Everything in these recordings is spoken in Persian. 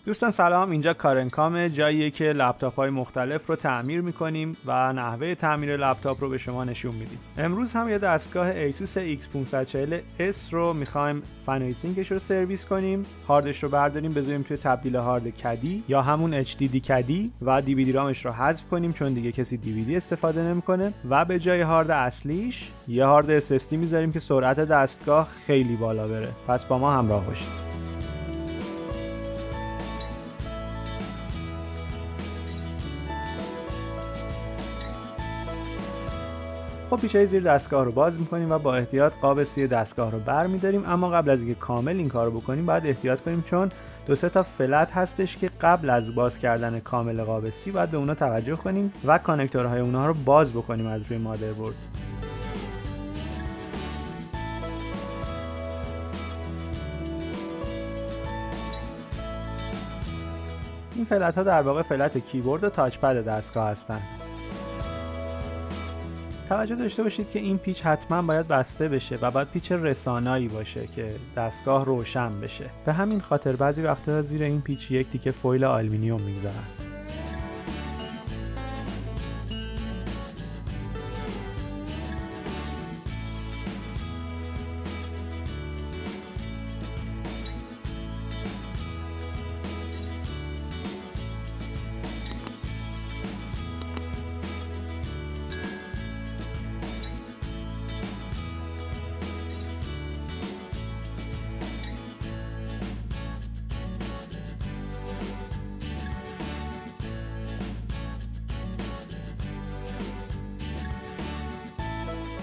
دوستان سلام، اینجا کارنکام، جاییه که لپتاپ‌های مختلف رو تعمیر می‌کنیم و نحوه تعمیر لپتاپ رو به شما نشون میدیم. امروز هم یه دستگاه ایسوس X540S رو می‌خوایم فنویسینگش رو سرویس کنیم، هاردش رو برداریم بذاریم توی تبدیل هارد کدی یا همون HDD کدی و DVD رامش رو حذف کنیم چون دیگه کسی DVD استفاده نمی‌کنه و به جای هارد اصلیش یه هارد SSD می‌ذاریم که سرعت دستگاه خیلی بالا بره. پس با ما همراه باشید. خب پیچه زیر دستگاه رو باز می‌کنیم و با احتیاط قاب سی دستگاه رو برمی‌داریم، اما قبل از اینکه کامل این کارو بکنیم باید احتیاط کنیم چون دو سه تا فلت هستش که قبل از باز کردن کامل قاب سی باید به اونا توجه کنیم و کانکتورهای اونها رو باز بکنیم از روی مادربرد. این فلت ها در واقع فلت کیبورد و تاچ پد دستگاه هستن. توجه داشته باشید که این پیچ حتما باید بسته بشه و باید پیچ رسانایی باشه که دستگاه روشن بشه. به همین خاطر بعضی وقتا زیر این پیچ یک تیکه فویل آلومینیوم میذارن.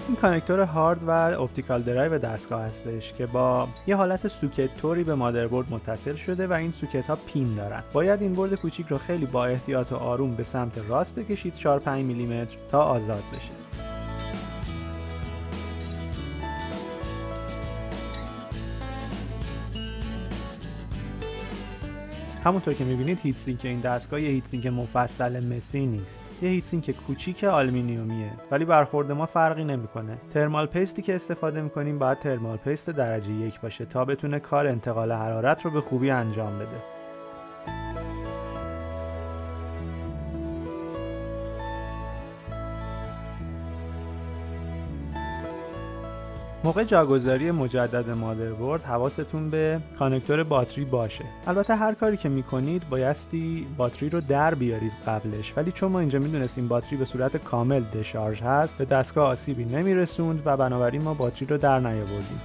این کانکتور هارد و اپتیکال درایو دستگاه هستش که با یه حالت سوکت توری به مادربرد متصل شده و این سوکت ها پین دارن. باید این برد کوچیک رو خیلی با احتیاط و آروم به سمت راست بکشید 4-5 میلیمتر تا آزاد بشه. همونطور که میبینید هیت سینک این دستگاه یه هیت سینک مفصل مسی نیست. یه هیت سینک کوچیک آلومینیومیه ولی برخورد ما فرقی نمیکنه. ترمال پیستی که استفاده میکنیم باید ترمال پیست درجه 1 باشه تا بتونه کار انتقال حرارت رو به خوبی انجام بده. موقع جاگذاری مجدد مادربرد حواستون به کانکتور باتری باشه. البته هر کاری که میکنید بایستی باتری رو در بیارید قبلش، ولی چون ما اینجا میدونستیم باتری به صورت کامل دشارژ هست به دستگاه آسیبی نمیرسوند و بنابراین ما باتری رو در نیاوردیم.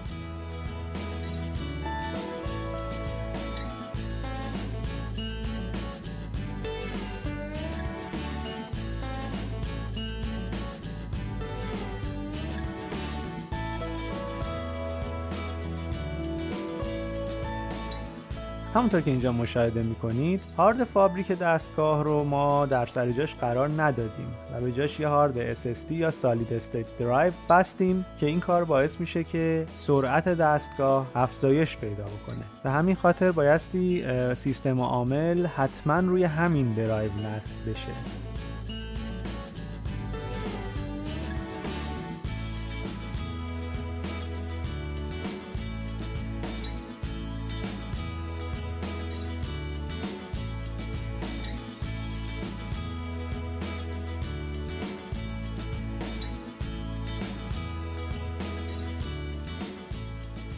همونطور که اینجا مشاهده میکنید هارد فابریک دستگاه رو ما در سر جاش قرار ندادیم و به جاش یه هارد SSD یا Solid State Drive بستیم که این کار باعث میشه که سرعت دستگاه افزایش پیدا بکنه. به همین خاطر بایستی سیستم عامل حتما روی همین درایو نصب بشه.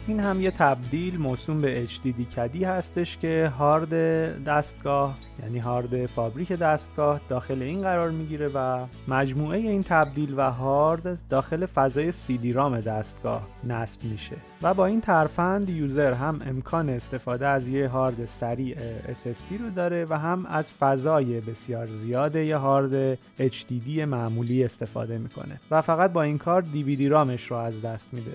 این هم یه تبدیل موسوم به HDD کدی هستش که هارد دستگاه یعنی هارد فابریک دستگاه داخل این قرار میگیره و مجموعه این تبدیل و هارد داخل فضای CD رام دستگاه نصب میشه و با این ترفند یوزر هم امکان استفاده از یه هارد سریع SSD رو داره و هم از فضای بسیار زیاد یه هارد HDD معمولی استفاده میکنه و فقط با این کار DVD رامش رو از دست میده.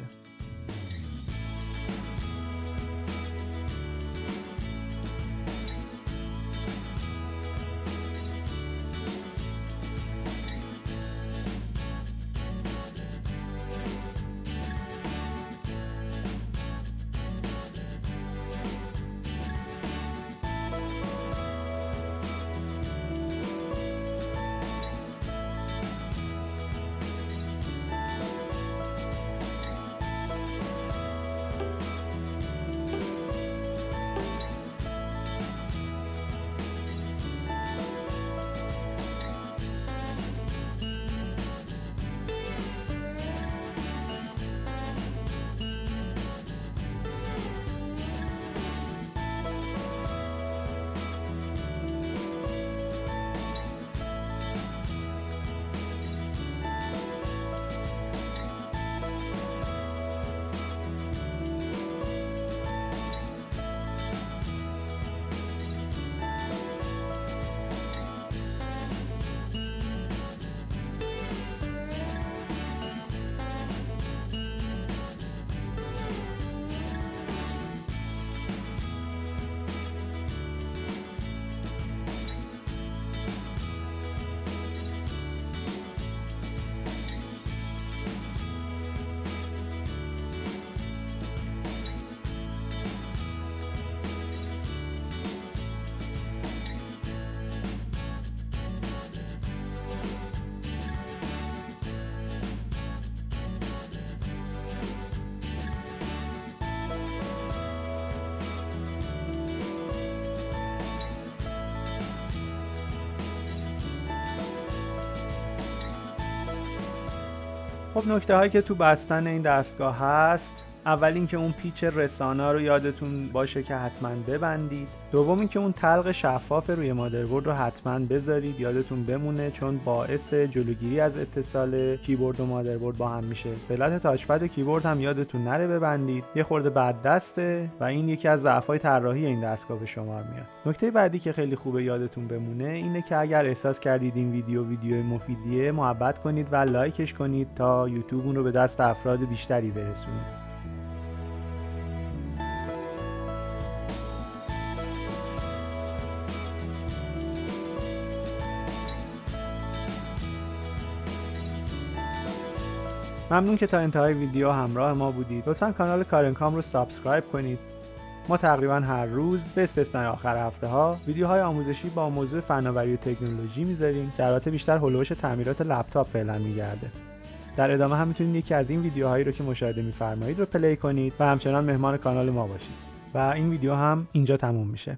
خب نکته هایی که تو بستن این دستگاه هست: اول اینکه اون پیچ رسانه رو یادتون باشه که حتما ببندید. دوم اینکه اون تلق شفاف روی مادربرد رو حتما بذارید، یادتون بمونه، چون باعث جلوگیری از اتصال کیبورد و مادربرد با هم میشه. پلت تاچ پد کیبورد هم یادتون نره ببندید، یه خورده بد دسته و این یکی از ضعف‌های طراحی این دستگاه به شمار میاد. نکته بعدی که خیلی خوبه یادتون بمونه اینه که اگر احساس کردید این ویدیو مفیدیه، محبت کنید و لایکش کنید تا یوتیوب اون رو به دست افراد بیشتری برسونه. ممنون که تا انتهای ویدیو همراه ما بودید. لطفاً کانال کارنکام رو سابسکرایب کنید. ما تقریبا هر روز به استثنای آخر هفته ها ویدیوهای آموزشی با موضوع فناوری و تکنولوژی میذاریم که البته بیشتر هولوش تعمیرات لپتاپ فعلا میگرده. در ادامه هم میتونید یکی از این ویدیوهایی رو که مشاهده میفرمایید رو پلی کنید و همچنان مهمان کانال ما باشید. و این ویدیو هم اینجا تموم میشه.